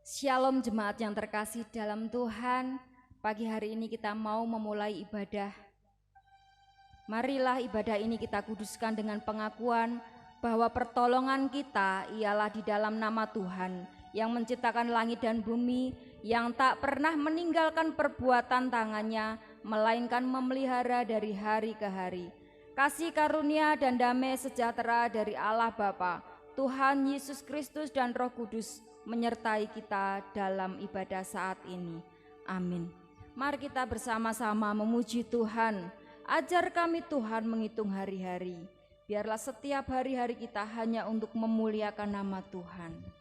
Shalom jemaat yang terkasih dalam Tuhan. Pagi hari ini kita mau memulai ibadah. Marilah ibadah ini kita kuduskan dengan pengakuan bahwa pertolongan kita ialah di dalam nama Tuhan yang menciptakan langit dan bumi, yang tak pernah meninggalkan perbuatan tangannya, melainkan memelihara dari hari ke hari. Kasih karunia dan damai sejahtera dari Allah Bapa, Tuhan Yesus Kristus dan Roh Kudus menyertai kita dalam ibadah saat ini. Amin. Mari kita bersama-sama memuji Tuhan. Ajar kami Tuhan menghitung hari-hari. Biarlah setiap hari-hari kita hanya untuk memuliakan nama Tuhan.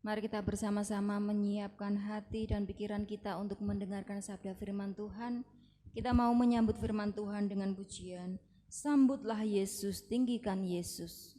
Mari kita bersama-sama menyiapkan hati dan pikiran kita untuk mendengarkan sabda firman Tuhan. Kita mau menyambut firman Tuhan dengan pujian. Sambutlah Yesus, tinggikan Yesus.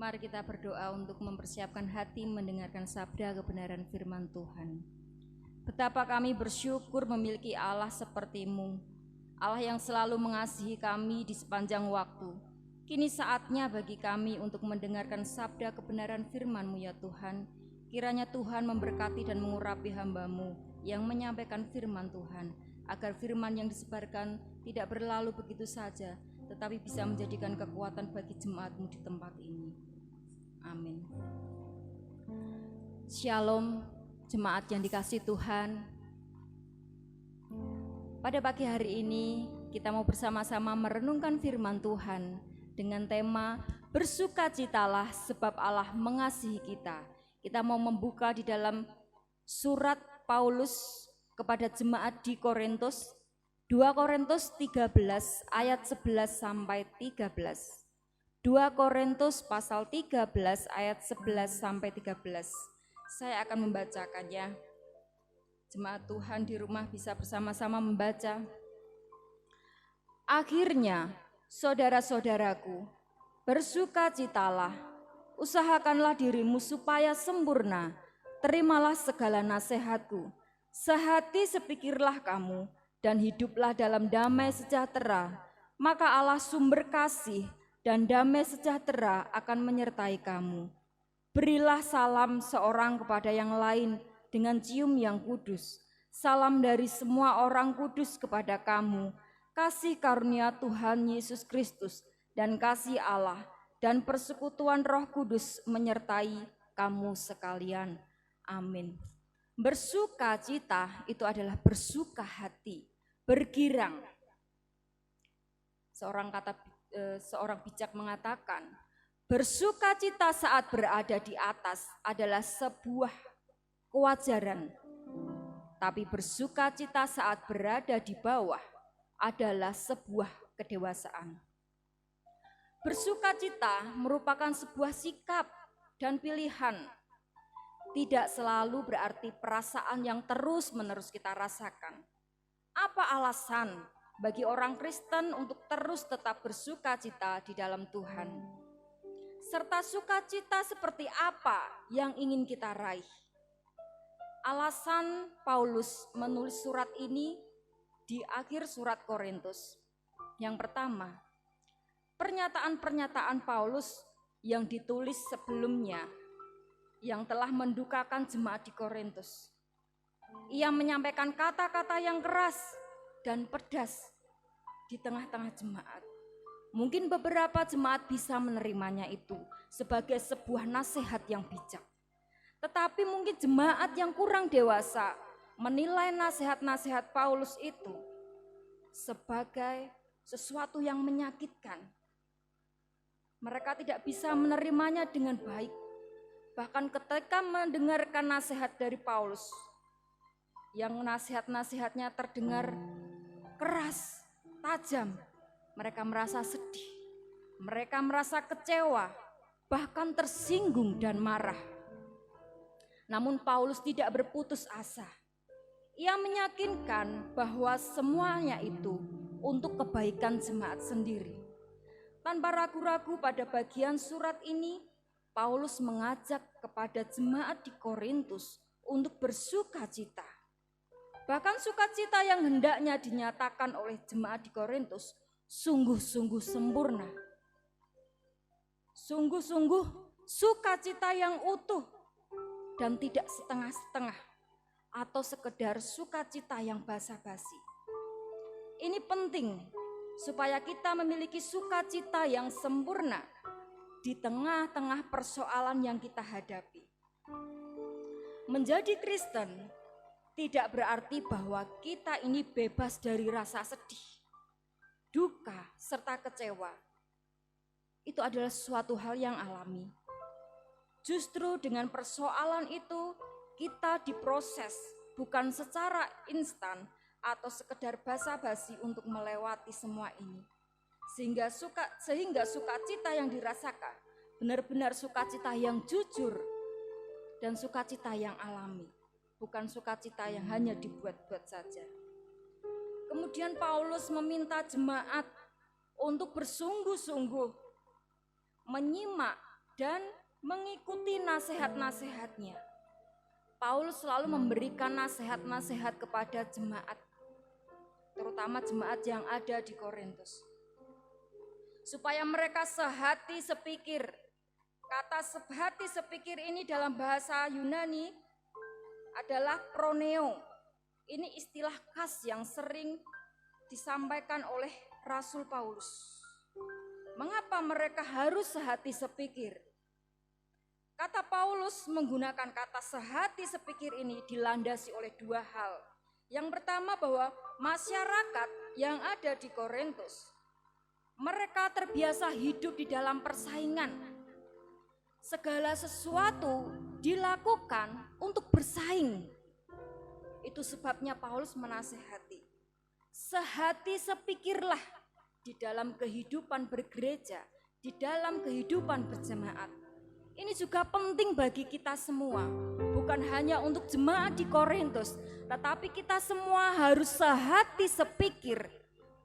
Mari kita berdoa untuk mempersiapkan hati mendengarkan sabda kebenaran firman Tuhan. Betapa kami bersyukur memiliki Allah seperti-Mu, Allah yang selalu mengasihi kami di sepanjang waktu. Kini saatnya bagi kami untuk mendengarkan sabda kebenaran firman-Mu ya Tuhan. Kiranya Tuhan memberkati dan mengurapi hamba-Mu yang menyampaikan firman Tuhan, agar firman yang disebarkan tidak berlalu begitu saja, tetapi bisa menjadikan kekuatan bagi jemaat-Mu di tempat ini. Amin. Shalom, jemaat yang dikasihi Tuhan. Pada pagi hari ini kita mau bersama-sama merenungkan firman Tuhan dengan tema bersukacitalah sebab Allah mengasihi kita. Kita mau membuka di dalam surat Paulus kepada jemaat di Korintus, 2 Korintus 13 ayat 11 sampai 13. 2 Korintus pasal 13 ayat 11 sampai 13. Saya akan membacakannya. Jemaat Tuhan di rumah bisa bersama-sama membaca. Akhirnya, saudara-saudaraku, bersukacitalah, usahakanlah dirimu supaya sempurna, terimalah segala nasihatku, sehati sepikirlah kamu, dan hiduplah dalam damai sejahtera, maka Allah sumber kasih dan damai sejahtera akan menyertai kamu. Berilah salam seorang kepada yang lain dengan cium yang kudus. Salam dari semua orang kudus kepada kamu. Kasih karunia Tuhan Yesus Kristus dan kasih Allah dan persekutuan Roh Kudus menyertai kamu sekalian. Amin. Bersukacita itu adalah bersuka hati, bergirang. Seorang bijak mengatakan, bersukacita saat berada di atas adalah sebuah kewajaran, tapi bersukacita saat berada di bawah adalah sebuah kedewasaan. Bersukacita merupakan sebuah sikap dan pilihan. Tidak selalu berarti perasaan yang terus-menerus kita rasakan. Apa alasan bagi orang Kristen untuk terus tetap bersukacita di dalam Tuhan? Serta sukacita seperti apa yang ingin kita raih? Alasan Paulus menulis surat ini di akhir surat Korintus. Yang pertama, pernyataan-pernyataan Paulus yang ditulis sebelumnya yang telah mendukakan jemaat di Korintus. Ia menyampaikan kata-kata yang keras dan pedas di tengah-tengah jemaat. Mungkin beberapa jemaat bisa menerimanya itu sebagai sebuah nasihat yang bijak. Tetapi mungkin jemaat yang kurang dewasa menilai nasihat-nasihat Paulus itu sebagai sesuatu yang menyakitkan. Mereka tidak bisa menerimanya dengan baik. Bahkan ketika mendengarkan nasihat dari Paulus, yang nasihat-nasihatnya terdengar keras, tajam, mereka merasa sedih, mereka merasa kecewa, bahkan tersinggung dan marah. Namun Paulus tidak berputus asa. Ia meyakinkan bahwa semuanya itu untuk kebaikan jemaat sendiri. Tanpa ragu-ragu pada bagian surat ini, Paulus mengajak kepada jemaat di Korintus untuk bersukacita. Bahkan sukacita yang hendaknya dinyatakan oleh jemaat di Korintus sungguh-sungguh sempurna. Sungguh-sungguh sukacita yang utuh dan tidak setengah-setengah atau sekedar sukacita yang basa-basi. Ini penting supaya kita memiliki sukacita yang sempurna di tengah-tengah persoalan yang kita hadapi. Menjadi Kristen tidak berarti bahwa kita ini bebas dari rasa sedih, duka, serta kecewa. Itu adalah suatu hal yang alami. Justru dengan persoalan itu kita diproses bukan secara instan atau sekedar basa-basi untuk melewati semua ini. Sehingga sukacita yang dirasakan benar-benar sukacita yang jujur dan sukacita yang alami, bukan sukacita yang hanya dibuat-buat saja. Kemudian Paulus meminta jemaat untuk bersungguh-sungguh menyimak dan mengikuti nasihat-nasihatnya. Paulus selalu memberikan nasihat-nasihat kepada jemaat, terutama jemaat yang ada di Korintus, supaya mereka sehati sepikir. Kata sehati sepikir ini dalam bahasa Yunani adalah proneo. Ini istilah khas yang sering disampaikan oleh Rasul Paulus. Mengapa mereka harus sehati sepikir? Kata Paulus menggunakan kata sehati sepikir ini dilandasi oleh dua hal. Yang pertama bahwa masyarakat yang ada di Korintus Mereka terbiasa hidup di dalam persaingan. Segala sesuatu dilakukan untuk bersaing. Itu sebabnya Paulus menasihati, sehati sepikirlah di dalam kehidupan bergereja, di dalam kehidupan berjemaat. Ini juga penting bagi kita semua, bukan hanya untuk jemaat di Korintus, tetapi kita semua harus sehati sepikir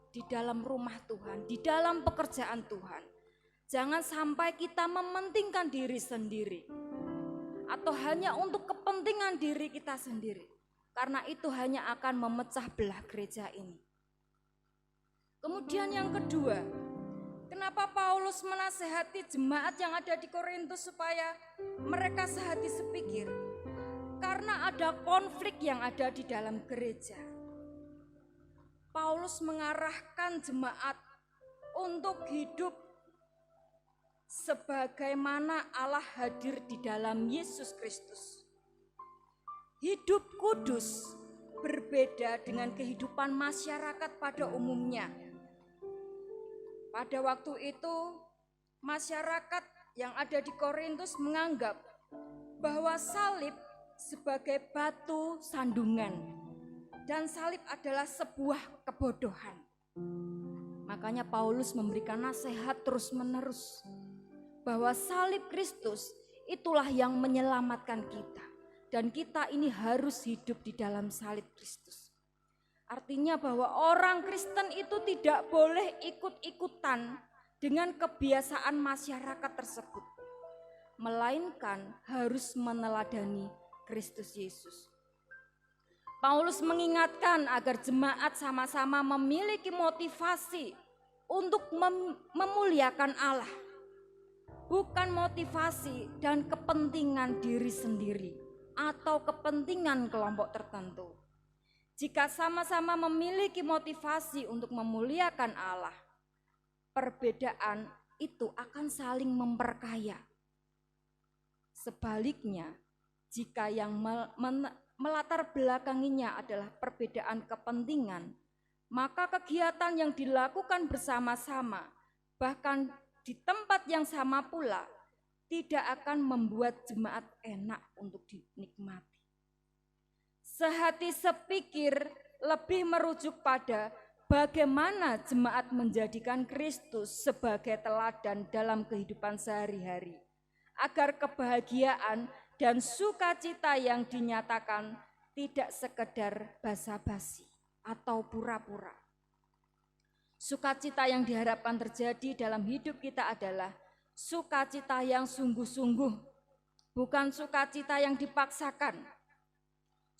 di dalam rumah Tuhan, di dalam pekerjaan Tuhan. Jangan sampai kita mementingkan diri sendiri atau hanya untuk kepentingan diri kita sendiri, karena itu hanya akan memecah belah gereja ini. Kemudian yang kedua, kenapa Paulus menasehati jemaat yang ada di Korintus supaya mereka sehati sepikir? Karena ada konflik yang ada di dalam gereja. Paulus mengarahkan jemaat untuk hidup sebagaimana Allah hadir di dalam Yesus Kristus. Hidup kudus berbeda dengan kehidupan masyarakat pada umumnya. Pada waktu itu, masyarakat yang ada di Korintus menganggap bahwa salib sebagai batu sandungan dan salib adalah sebuah kebodohan. Makanya Paulus memberikan nasihat terus-menerus bahwa salib Kristus itulah yang menyelamatkan kita. Dan kita ini harus hidup di dalam salib Kristus. Artinya bahwa orang Kristen itu tidak boleh ikut-ikutan dengan kebiasaan masyarakat tersebut, melainkan harus meneladani Kristus Yesus. Paulus mengingatkan agar jemaat sama-sama memiliki motivasi untuk memuliakan Allah, bukan motivasi dan kepentingan diri sendiri atau kepentingan kelompok tertentu. Jika sama-sama memiliki motivasi untuk memuliakan Allah, perbedaan itu akan saling memperkaya. Sebaliknya, jika yang melatar belakanginya adalah perbedaan kepentingan, maka kegiatan yang dilakukan bersama-sama, bahkan di tempat yang sama pula, tidak akan membuat jemaat enak untuk dinikmati. Sehati sepikir lebih merujuk pada bagaimana jemaat menjadikan Kristus sebagai teladan dalam kehidupan sehari-hari, agar kebahagiaan dan sukacita yang dinyatakan tidak sekedar basa-basi atau pura-pura. Sukacita yang diharapkan terjadi dalam hidup kita adalah sukacita yang sungguh-sungguh, bukan sukacita yang dipaksakan.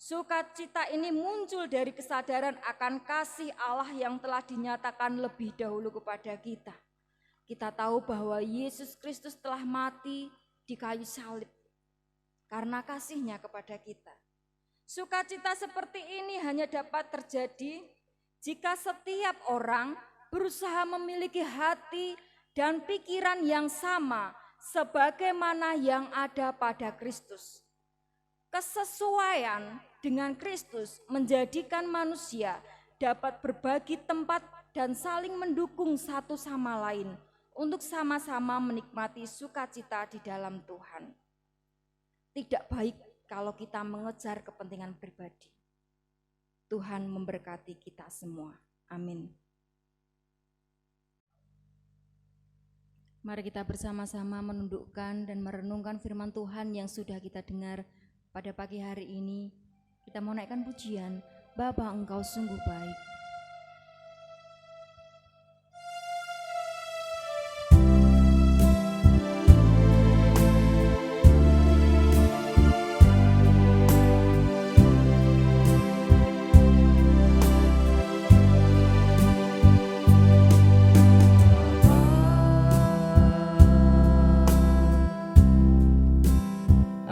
Sukacita ini muncul dari kesadaran akan kasih Allah yang telah dinyatakan lebih dahulu kepada kita. Kita tahu bahwa Yesus Kristus telah mati di kayu salib karena kasih-Nya kepada kita. Sukacita seperti ini hanya dapat terjadi jika setiap orang berusaha memiliki hati dan pikiran yang sama sebagaimana yang ada pada Kristus. Kesesuaian dengan Kristus menjadikan manusia dapat berbagi tempat dan saling mendukung satu sama lain untuk sama-sama menikmati sukacita di dalam Tuhan. Tidak baik kalau kita mengejar kepentingan pribadi. Tuhan memberkati kita semua. Amin. Mari kita bersama-sama menundukkan dan merenungkan firman Tuhan yang sudah kita dengar pada pagi hari ini. Kita mau naikkan pujian, Bapa Engkau sungguh baik.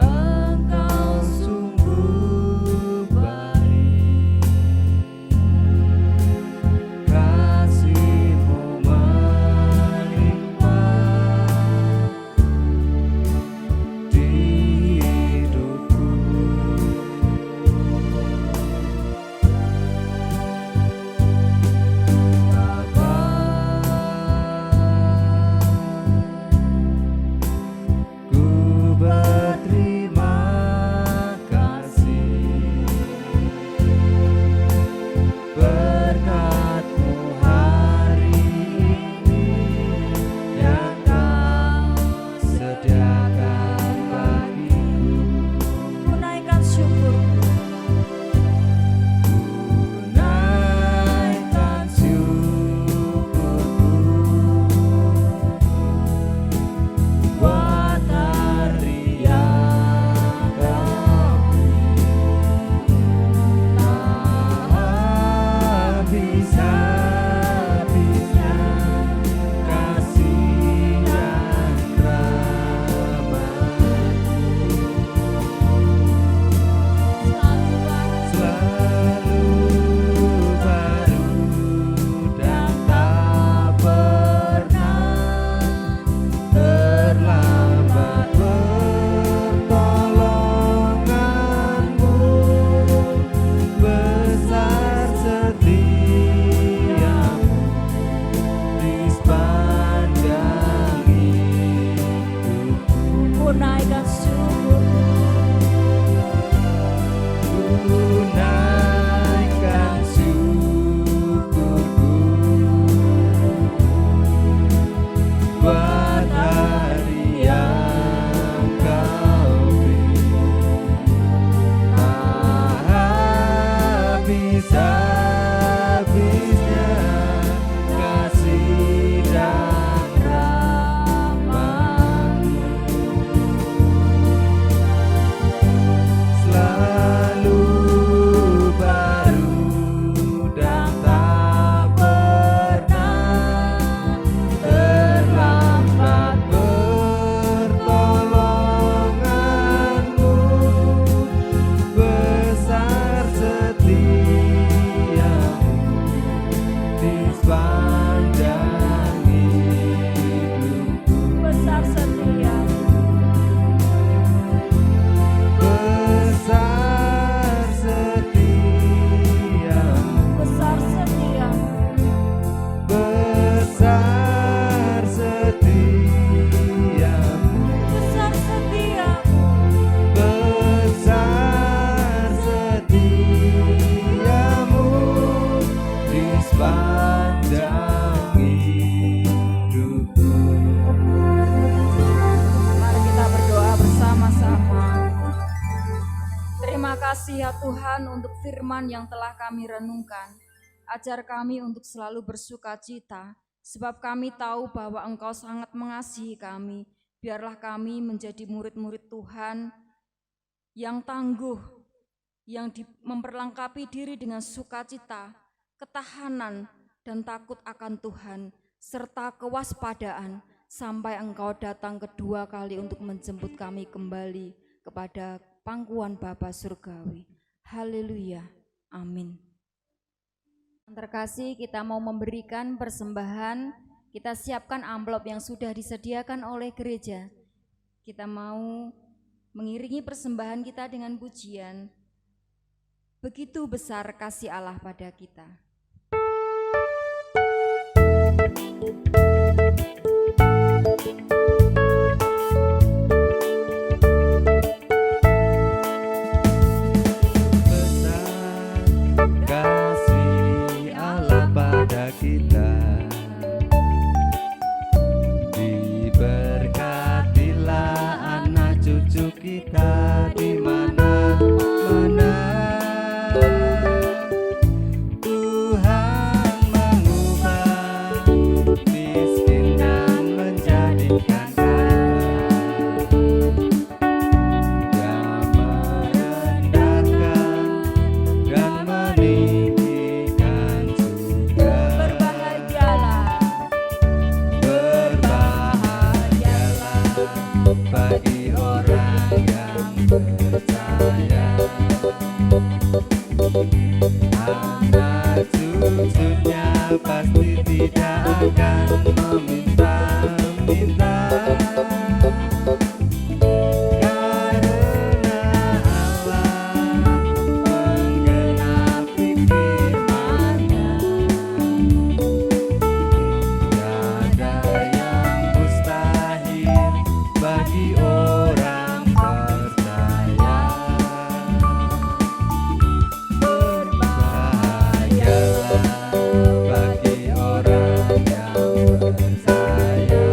Engkau sungguh baik. naikkan syukur. Naikkan syukurku buat hari yang Kau beri, tak habis-habisnya kasih dan rahmat-Mu, selalu baru dan tak pernah terlambat pertolongan-Mu, besar setiamu di sepanjang hidupku, Besar setiamu, besar setiamu, besar setiamu, besar setiamu, besar setiamu, besar setiamu di sepanjang hidupku. Mari kita berdoa bersama-sama. Terima kasih ya Tuhan untuk firman yang telah kami renungkan. Ajar kami untuk selalu bersuka cita, sebab kami tahu bahwa Engkau sangat mengasihi kami. Biarlah kami menjadi murid-murid Tuhan yang tangguh, yang memperlengkapi diri dengan sukacita, ketahanan, dan takut akan Tuhan, serta kewaspadaan sampai Engkau datang kedua kali untuk menjemput kami kembali kepada pangkuan Bapa Surgawi. Haleluya, amin. Yang terkasih, kita mau memberikan persembahan. Kita siapkan amplop yang sudah disediakan oleh gereja. Kita mau mengiringi persembahan kita dengan pujian. Begitu besar kasih Allah pada kita. Kasih Allah pada kita, diberkatilah anak cucu kita di mana-mana. Tuhan mengubah miskin dan menjadikan kaya, Dia merendahkan dan meninggikan juga. Berbahagialah bagi orang yang percaya, anak cucunya pasti tidak akan meminta-minta, karena Allah menggenapi firman-Nya. Tiada yang mustahil bagi orang percaya. Berbahagialah bagi orang yang percaya,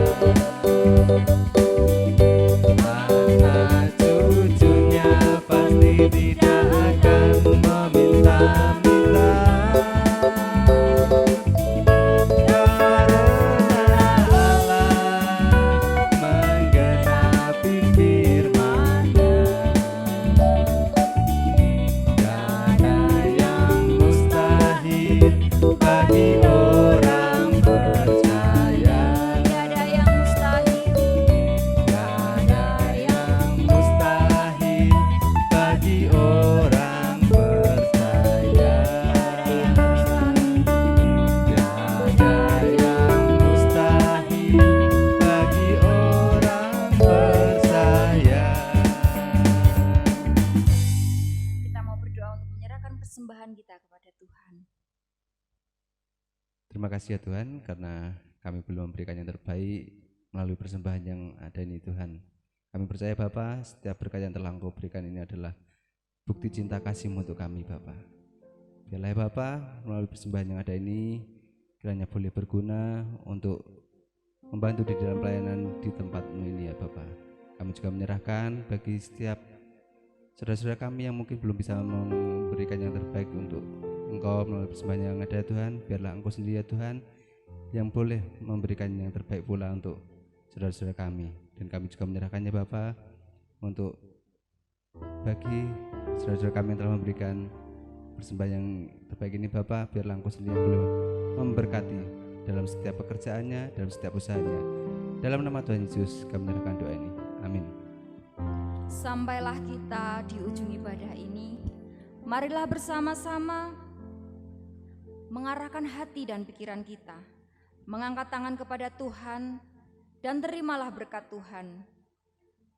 anak cucunya pasti tidak akan meminta-minta, karena Allah menggenapi firman-Nya. Tiada yang mustahil bagi orang percaya. Tiada yang mustahil, Tiada yang mustahil bagi orang percaya. Tiada yang mustahil bagi orang percaya. kita mau berdoa untuk menyerahkan persembahan kita kepada Tuhan. Terima kasih ya Tuhan, karena kami belum memberikan yang terbaik melalui persembahan yang ada ini Tuhan. Kami percaya Bapa, setiap berkat yang telah Engkau berikan ini adalah bukti cinta kasih-Mu untuk kami Bapa. Biarlah ya Bapa, melalui persembahan yang ada ini kiranya boleh berguna untuk membantu di dalam pelayanan di tempat-Mu ini ya Bapa. Kami juga menyerahkan bagi setiap saudara-saudara kami yang mungkin belum bisa memberikan yang terbaik untuk Engkau melalui persembahan yang ada ya Tuhan. Biarlah Engkau sendiri ya Tuhan yang boleh memberikan yang terbaik pula untuk saudara-saudara kami. Dan kami juga menyerahkannya Bapa untuk bagi saudara-saudara kami yang telah memberikan persembahan yang terbaik ini Bapa. Biarlah Engkau sendiri yang boleh memberkati dalam setiap pekerjaannya, dalam setiap usahanya. Dalam nama Tuhan Yesus kami menyerahkan doa ini. Amin. Sampailah kita di ujung ibadah ini. Marilah bersama-sama mengarahkan hati dan pikiran kita, mengangkat tangan kepada Tuhan, dan terimalah berkat Tuhan.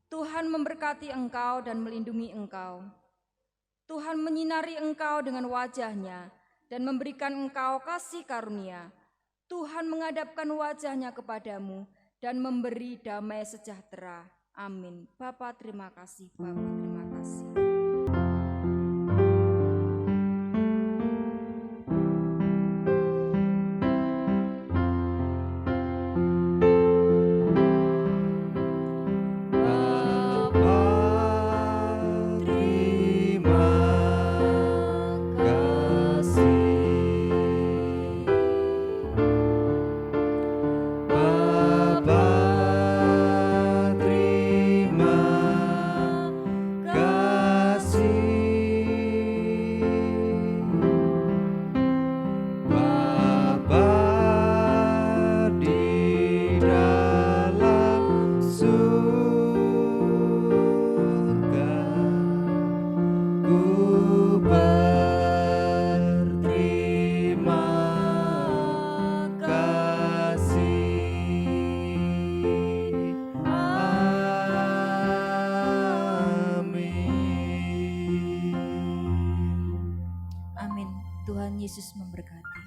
Tuhan memberkati engkau dan melindungi engkau. Tuhan menyinari engkau dengan wajah-Nya dan memberikan engkau kasih karunia. Tuhan menghadapkan wajah-Nya kepadamu dan memberi damai sejahtera. Amin. Bapa terima kasih, Bapa terima kasih. Tuhan Yesus memberkati.